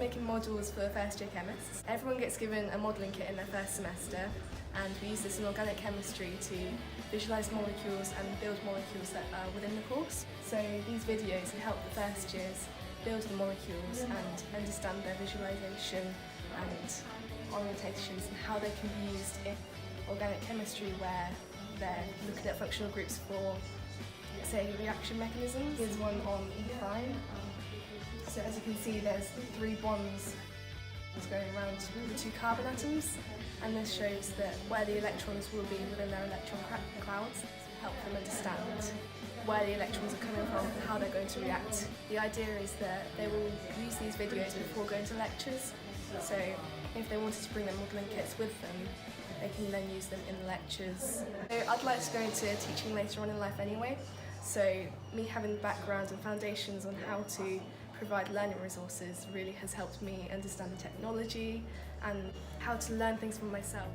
making models for first year chemists. Everyone gets given a modelling kit in their first semester, and we use this in organic chemistry to visualise molecules and build molecules that are within the course. So these videos help the first years build the molecules and understand their visualisation and orientations and how they can be used in organic chemistry, where they're looking at functional groups for, say, reaction mechanisms. There's one on ethyne. So as you can see, there's 3 bonds going around the 2 carbon atoms, and this shows that where the electrons will be within their electron clouds to help them understand where the electrons are coming from and how they're going to react. The idea is that they will use these videos before going to lectures, so if they wanted to bring their modelling kits with them, they can then use them in the lectures. So I'd like to go into teaching later on in life anyway, so me having the background and foundations on how to provide learning resources really has helped me understand the technology and how to learn things for myself.